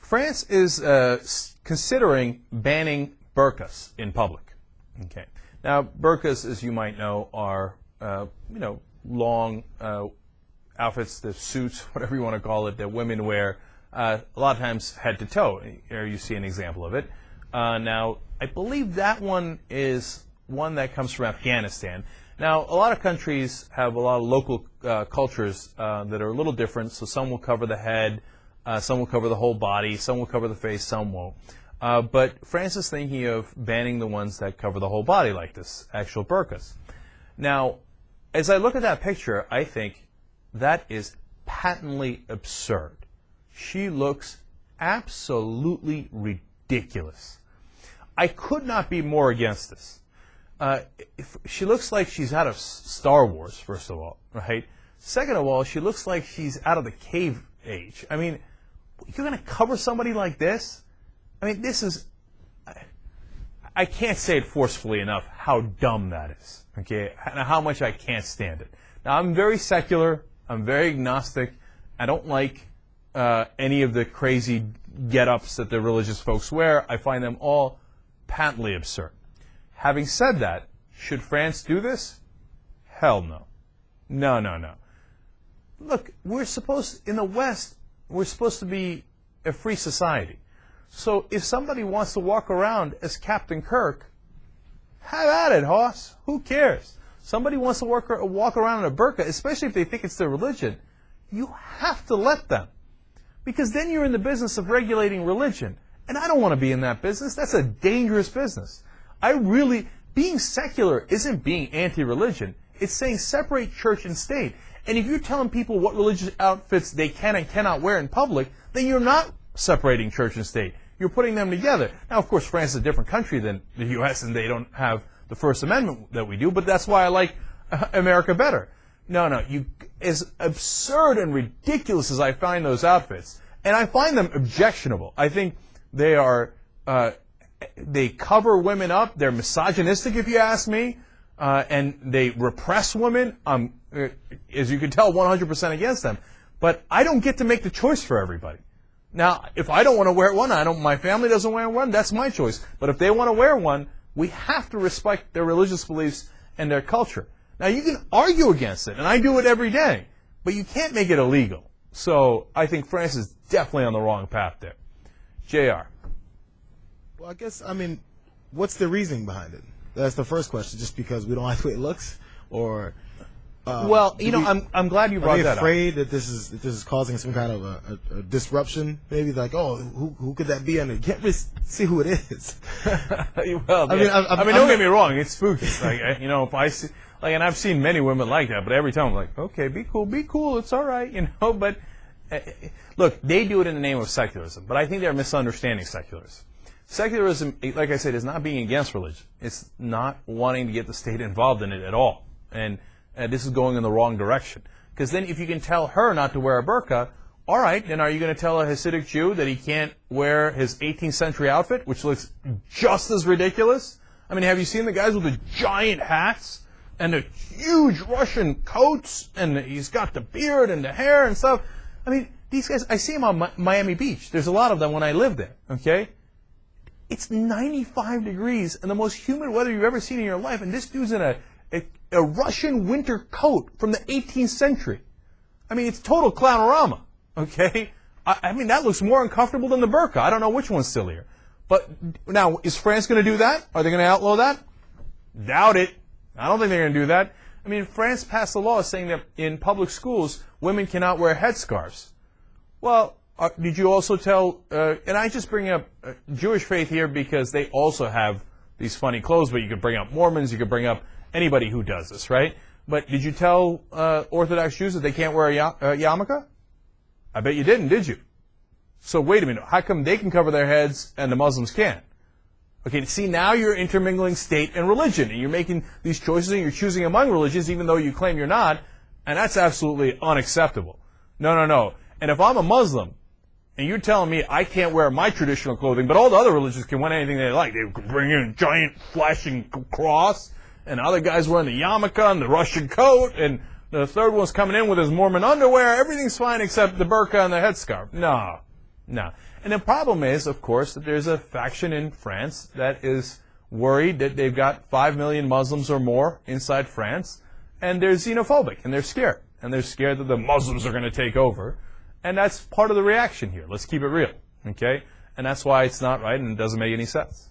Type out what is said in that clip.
France is considering banning burqas in public. Okay. Now, burqas, as you might know, are long outfits, the suits, whatever you want to call it, that women wear a lot of times head to toe. Here you see an example of it. Now, I believe that one is one that comes from Afghanistan. Now, a lot of countries have a lot of local cultures that are a little different, so some will cover the head, some will cover the whole body, some will cover the face, some won't. But France is thinking of banning the ones that cover the whole body, like this, actual burqas. Now, as I look at that picture, I think that is patently absurd. She looks absolutely ridiculous. I could not be more against this. She looks like she's out of Star Wars, first of all, right? Second of all, she looks like she's out of the cave age. I mean, you're going to cover somebody like this? I mean, this is, I can't say it forcefully enough how dumb that is, okay, and how much I can't stand it. Now, I'm very secular, I'm very agnostic, I don't like any of the crazy get-ups that the religious folks wear. I find them all patently absurd. Having said that, should France do this? Hell no. No, no, no. Look, in the West, we're supposed to be a free society. So if somebody wants to walk around as Captain Kirk, have at it, hoss. Who cares? Somebody wants to walk around in a burqa, especially if they think it's their religion, you have to let them. Because then you're in the business of regulating religion. And I don't want to be in that business. That's a dangerous business. Being secular isn't being anti-religion. It's saying separate church and state. And if you're telling people what religious outfits they can and cannot wear in public, then you're not separating church and state. You're putting them together. Now, of course, France is a different country than the U.S., and they don't have the First Amendment that we do, but that's why I like America better. No, no, as absurd and ridiculous as I find those outfits, and I find them objectionable. I think they are, they cover women up. They're misogynistic, if you ask me, and they repress women. As you can tell, 100% against them. But I don't get to make the choice for everybody. Now, if I don't want to wear one, my family doesn't wear one, that's my choice. But if they want to wear one, we have to respect their religious beliefs and their culture. Now, you can argue against it, and I do it every day, but you can't make it illegal. So I think France is definitely on the wrong path there. JR. Well, I guess, what's the reasoning behind it? That's the first question, just because we don't like the way it looks? Or... well, I'm glad you brought that up. Are they afraid that this is causing some kind of a disruption? Maybe like, oh, who could that be? And you can't really see who it is. Well, don't get me wrong, it's spooky. Like, if I see, and I've seen many women like that, but every time I'm like, okay, be cool, it's all right, But look, they do it in the name of secularism, but I think they're misunderstanding secularism. Secularism, like I said, is not being against religion. It's not wanting to get the state involved in it at all, and this is going in the wrong direction. Because then if you can tell her not to wear a burqa, all right, then are you going to tell a Hasidic Jew that he can't wear his 18th century outfit, which looks just as ridiculous? Have you seen the guys with the giant hats and the huge Russian coats, and he's got the beard and the hair and stuff? These guys, I see them on Miami Beach. There's a lot of them when I live there, okay? It's 95 degrees and the most humid weather you've ever seen in your life, and this dude's in a Russian winter coat from the 18th century. It's total clownorama, okay? That looks more uncomfortable than the burqa. I don't know which one's sillier. But now, is France going to do that? Are they going to outlaw that? Doubt it. I don't think they're going to do that. France passed a law saying that in public schools, women cannot wear headscarves. Well, did you also tell, and I just bring up Jewish faith here because they also have these funny clothes, but you could bring up Mormons, you could bring up anybody who does this, right? But did you tell Orthodox Jews that they can't wear a yarmulke? I bet you didn't, did you? So wait a minute, how come they can cover their heads and the Muslims can't? Okay, see, now you're intermingling state and religion, and you're making these choices and you're choosing among religions even though you claim you're not, and that's absolutely unacceptable. No, no, no. And if I'm a Muslim, and you're telling me I can't wear my traditional clothing, but all the other religions can wear anything they like. They can bring in a giant flashing cross, and other guys wearing the yarmulke and the Russian coat, and the third one's coming in with his Mormon underwear. Everything's fine except the burqa and the headscarf. No, No. And the problem is, of course, that there's a faction in France that is worried that they've got 5 million Muslims or more inside France, and they're xenophobic, and they're scared. And they're scared that the Muslims are going to take over. And that's part of the reaction here. Let's keep it real, okay? And that's why it's not right and it doesn't make any sense.